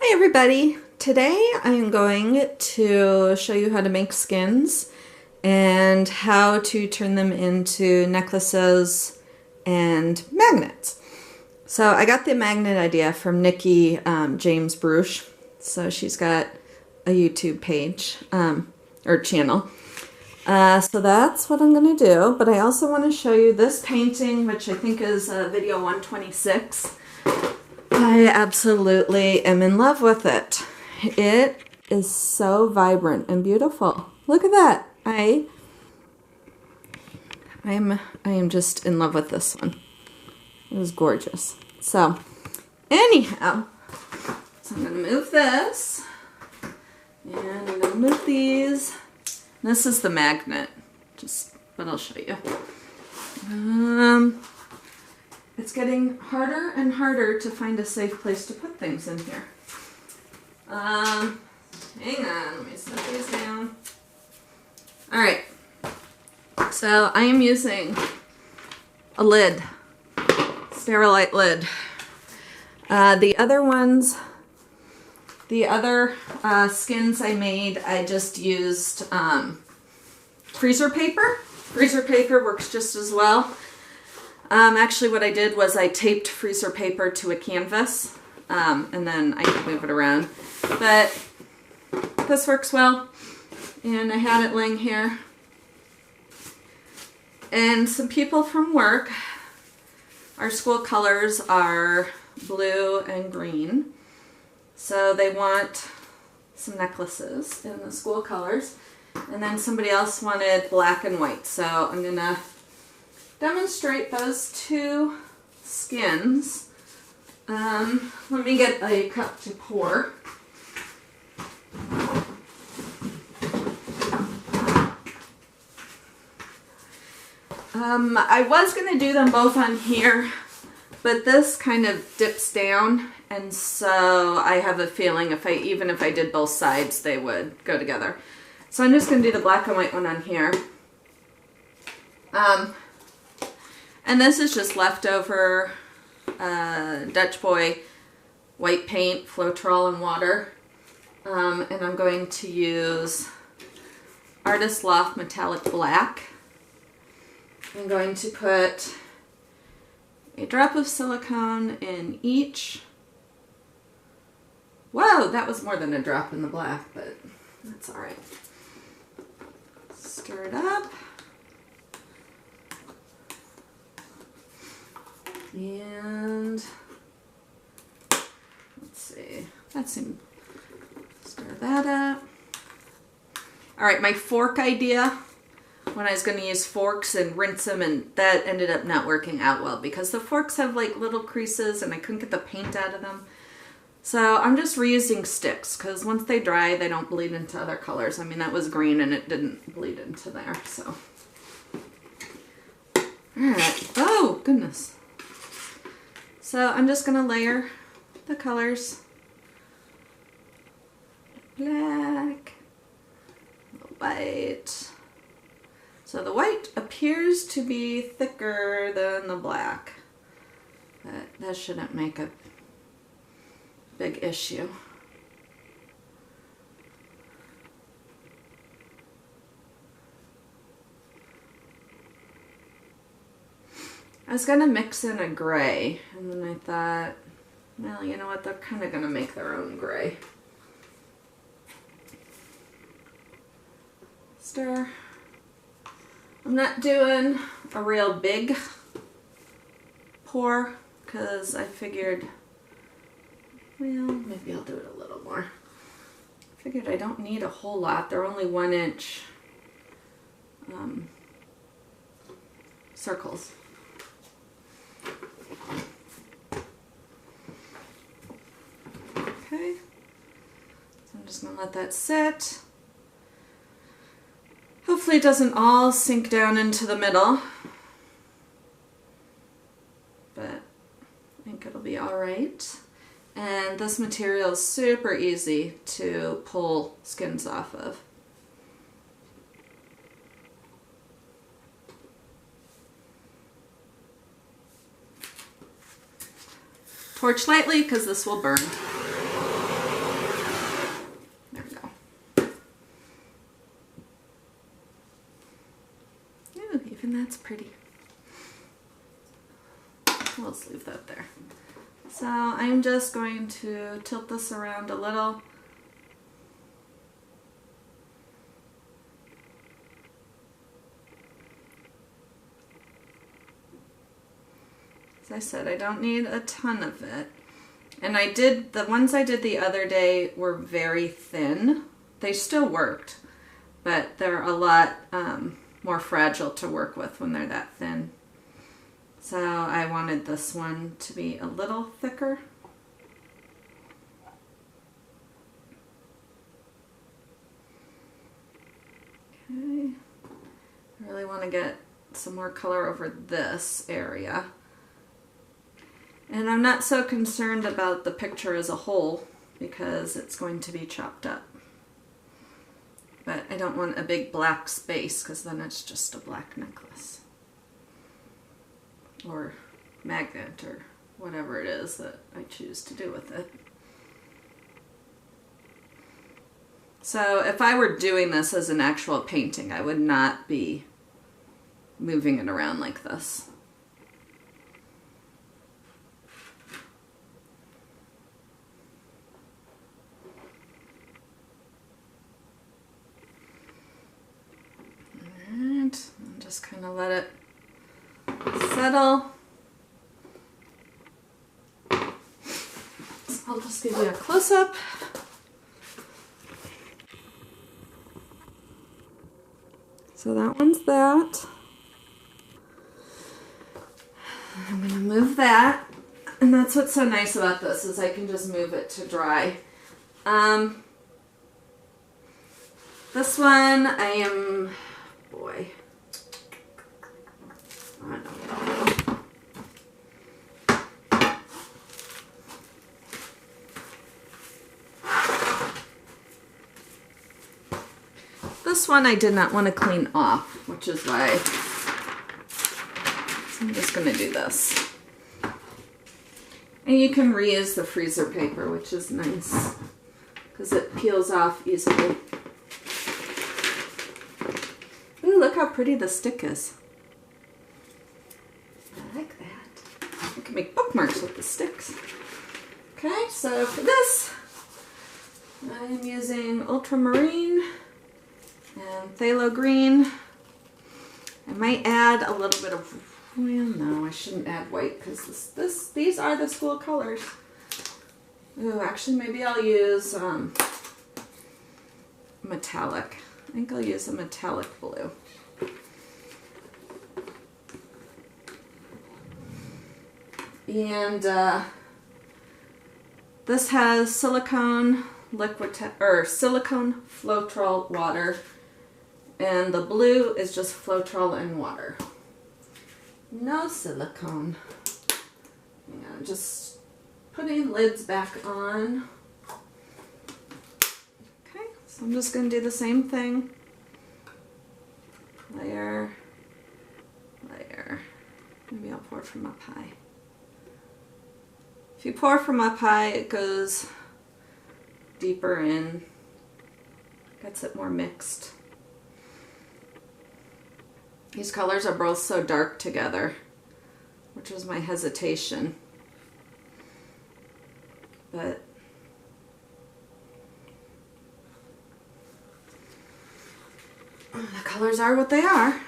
Hi everybody! Today I'm going to show you how to make skins and how to turn them into necklaces and magnets. So I got the magnet idea from Nikki James Bruce. So she's got a YouTube page or channel. So that's what I'm going to do, but I also want to show you this painting, which I think is video 126. I absolutely am in love with it. It is so vibrant and beautiful. Look at that. I am just in love with this one. It was gorgeous. So anyhow, so I'm going to move this and I'm going to move these. This is the magnet, but I'll show you. It's getting harder and harder to find a safe place to put things in here. Hang on, let me set these down. Alright, so I am using a lid, Sterilite lid. The other skins I made, I just used freezer paper. Freezer paper works just as well. Actually what I did was I taped freezer paper to a canvas, and then I could move it around. But this works well, and I had it laying here. And some people from work, our school colors are blue and green, so they want some necklaces in the school colors. And then somebody else wanted black and white, so I'm going to demonstrate those two skins. Let me get a cup to pour. I was going to do them both on here, but this kind of dips down, and so I have a feeling even if I did both sides, they would go together. So I'm just going to do the black and white one on here. And this is just leftover Dutch Boy white paint, Floetrol, and water. And I'm going to use Artist Loft Metallic Black. I'm going to put a drop of silicone in each. Whoa, that was more than a drop in the black, but that's alright. Stir it up. And let's see, stir that up. Alright, my fork idea, when I was going to use forks and rinse them, and that ended up not working out well because the forks have like little creases and I couldn't get the paint out of them. So I'm just reusing sticks because once they dry, they don't bleed into other colors. I mean, that was green and it didn't bleed into there, so. Alright, oh goodness. So I'm just going to layer the colors. Black, the white. So the white appears to be thicker than the black, but that shouldn't make a big issue. I was going to mix in a gray, and then I thought, well, you know what, they're kind of going to make their own gray. Stir. I'm not doing a real big pour, because I figured, well, maybe I'll do it a little more. I figured I don't need a whole lot. They're only 1-inch circles. Okay, so I'm just going to let that sit. Hopefully it doesn't all sink down into the middle, but I think it'll be alright. And this material is super easy to pull skins off of. Torch lightly because this will burn. that's pretty. Let's leave that there. So I'm just going to tilt this around a little. As I said, I don't need a ton of it. And the ones I did the other day were very thin. They still worked, but they're a lot more fragile to work with when they're that thin. So I wanted this one to be a little thicker. Okay. I really want to get some more color over this area. And I'm not so concerned about the picture as a whole because it's going to be chopped up. But I don't want a big black space because then it's just a black necklace. Or magnet or whatever it is that I choose to do with it. So if I were doing this as an actual painting, I would not be moving it around like this. And just kind of let it settle. So I'll just give you a close-up. So that one's that. I'm going to move that. And that's what's so nice about this is I can just move it to dry. This one I am... Boy. I don't know. This one I did not want to clean off, which is why I'm just going to do this. And you can reuse the freezer paper, which is nice because it peels off easily. Ooh, look how pretty the stick is. I like that. You can make bookmarks with the sticks. Okay, so for this, I'm using ultramarine and phthalo green. I might add a little bit of, well, no, I shouldn't add white because these are the school colors. Ooh, actually, maybe I'll use metallic. I think I'll use a metallic blue. And this has silicone silicone Floetrol water, and the blue is just Floetrol and water. No silicone. Yeah, just putting lids back on. Okay, so I'm just going to do the same thing. Layer, layer. Maybe I'll pour from up high. If you pour from up high, it goes deeper in, gets it more mixed. These colors are both so dark together, which was my hesitation. But the colors are what they are.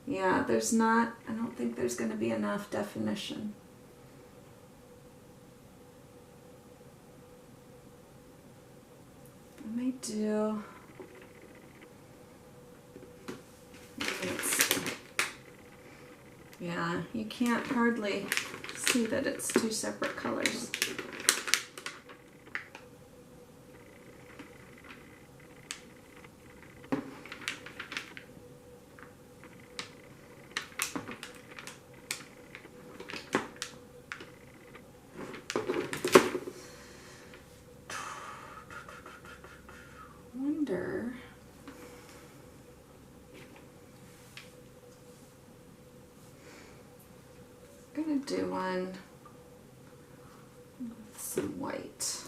Yeah, I don't think there's going to be enough definition. I might do, let's see. Yeah, you can't hardly see that it's two separate colors. I'm gonna do one with some white.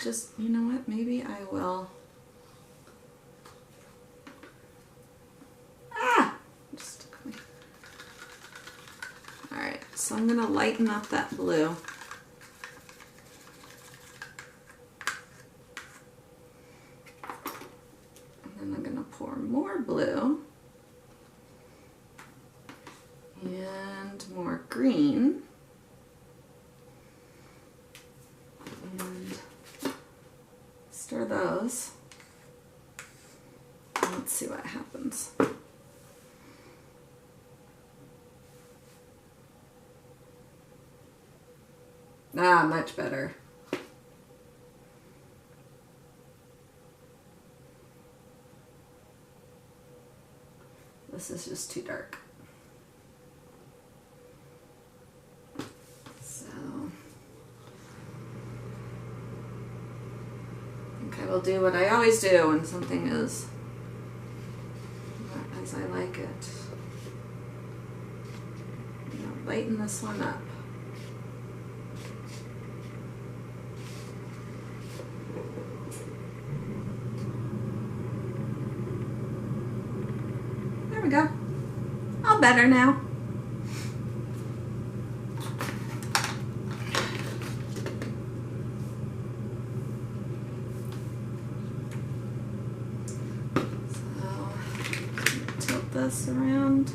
just, you know what, maybe I will. Just alright, so I'm going to lighten up that blue. And then I'm going to pour more blue. And more green. And stir those. And let's see what happens. Ah, much better. This is just too dark. So, I think I will do what I always do when something is not as I like it. I'll lighten this one up. There we go. All better now. So, tilt this around.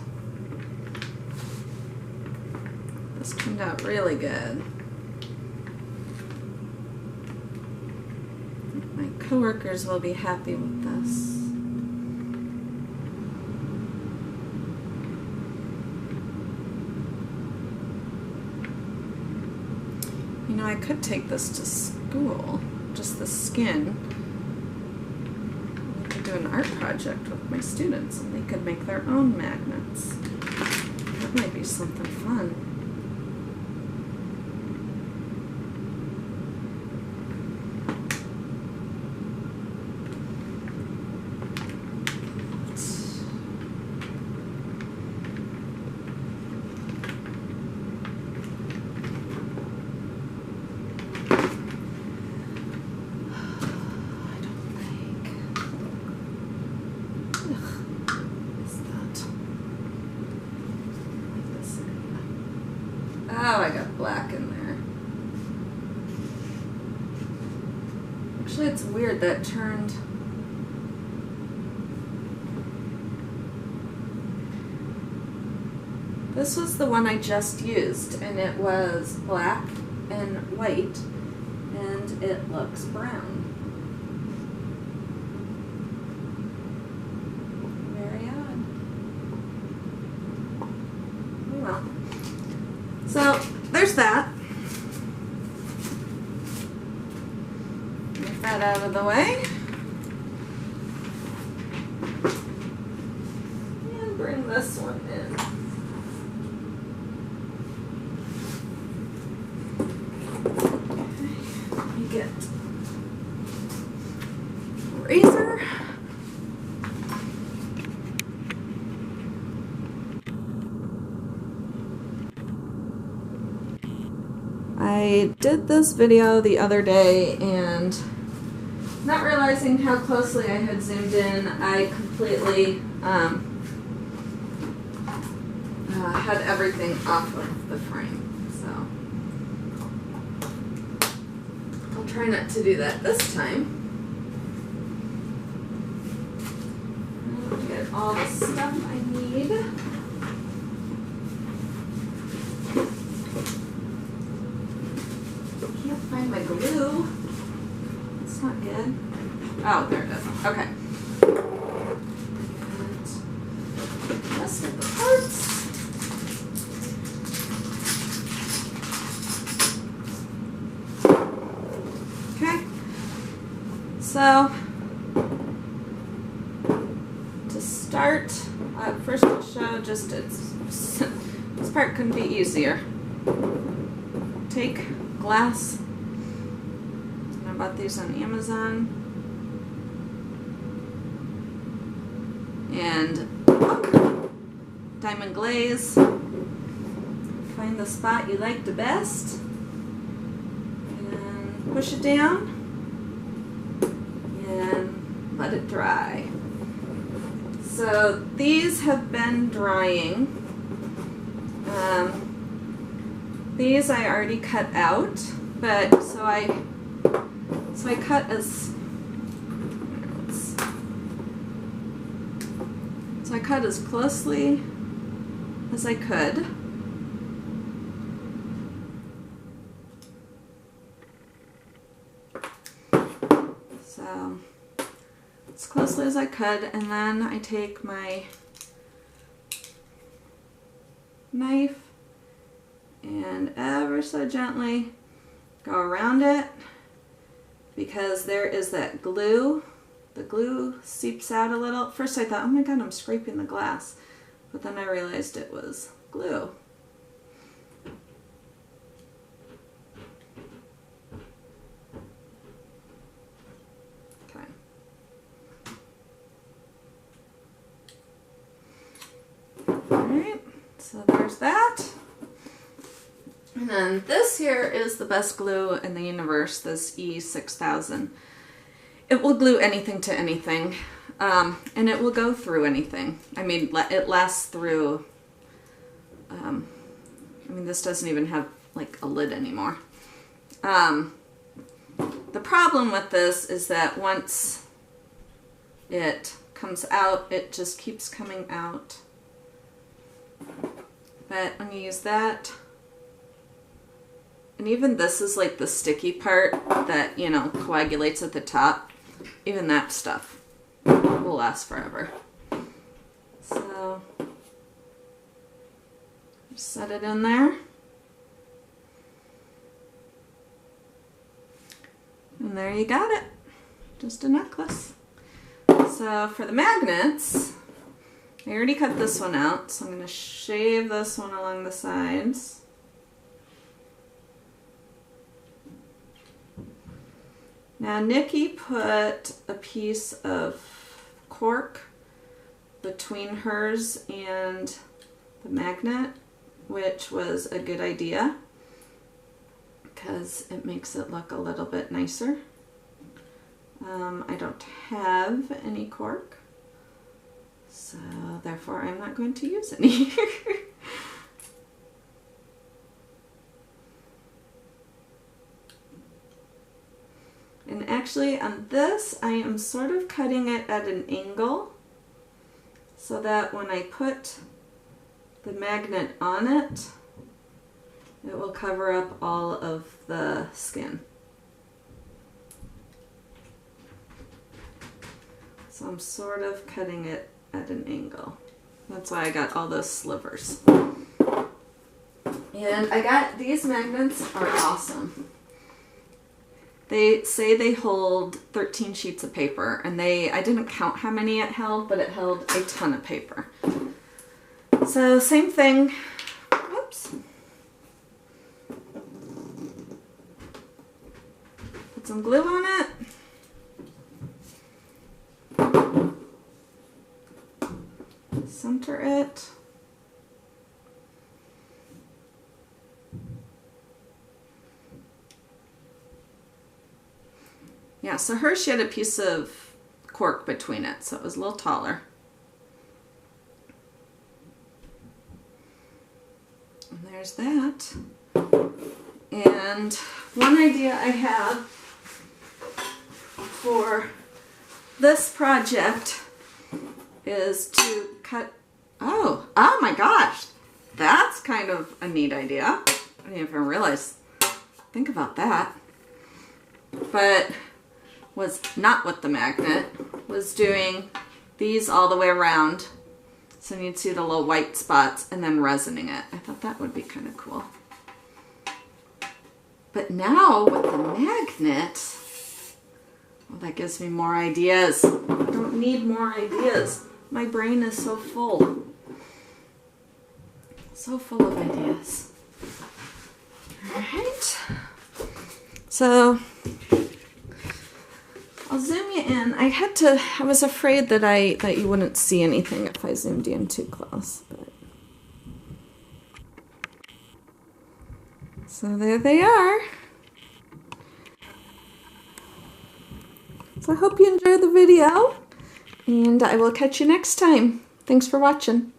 This turned out really good. My coworkers will be happy with this. You know, I could take this to school, just the skin. I could do an art project with my students and they could make their own magnets. That might be something fun. Oh, I got black in there. Actually, it's weird that turned. This was the one I just used, and it was black and white, and it looks brown. Very odd. Oh well. So, there's that. Get that out of the way. And bring this one in. Okay, let me get a razor. I did this video the other day and not realizing how closely I had zoomed in, I completely had everything off of the frame. So I'll try not to do that this time. I'll get all the stuff I need. Find my glue. It's not good. Oh, there it is. Okay. And the rest of the parts. Okay. So, to start, first I'll show just this part couldn't be easier. Take glass. I bought these on Amazon. And diamond glaze. Find the spot you like the best. And push it down. let it dry. So these have been drying. These I already cut out, but so I cut as closely as I could. So as closely as I could, and then I take my knife and ever so gently go around it, because there is that glue. The glue seeps out a little. At first I thought, oh my god, I'm scraping the glass, but then I realized it was glue. Okay. Alright, so there's that. And then this here is the best glue in the universe, this E6000. It will glue anything to anything, and it will go through anything. I mean, it lasts through, I mean, this doesn't even have like a lid anymore. The problem with this is that once it comes out, it just keeps coming out. But when you use that, and even this is like the sticky part that, you know, coagulates at the top. Even that stuff will last forever. So, just set it in there. And there you got it. Just a necklace. So for the magnets, I already cut this one out, so I'm going to shave this one along the sides. Now Nikki put a piece of cork between hers and the magnet, which was a good idea because it makes it look a little bit nicer. I don't have any cork, so therefore I'm not going to use any. And actually on this, I am sort of cutting it at an angle so that when I put the magnet on it, it will cover up all of the skin. So I'm sort of cutting it at an angle. That's why I got all those slivers. And I got, these magnets are awesome. They say they hold 13 sheets of paper, and I didn't count how many it held, but it held a ton of paper. So same thing, whoops. Put some glue on it. Center it. Yeah, so hers, she had a piece of cork between it, so it was a little taller. And there's that. And one idea I have for this project is to cut, oh my gosh, that's kind of a neat idea. I didn't even realize, think about that. But was not with the magnet, was doing these all the way around. So you'd see the little white spots and then resining it. I thought that would be kind of cool. But now with the magnet, well, that gives me more ideas. I don't need more ideas. My brain is so full. So full of ideas. All right. So I'll zoom you in. I was afraid that you wouldn't see anything if I zoomed you in too close. But. So there they are. So I hope you enjoyed the video, and I will catch you next time. Thanks for watching.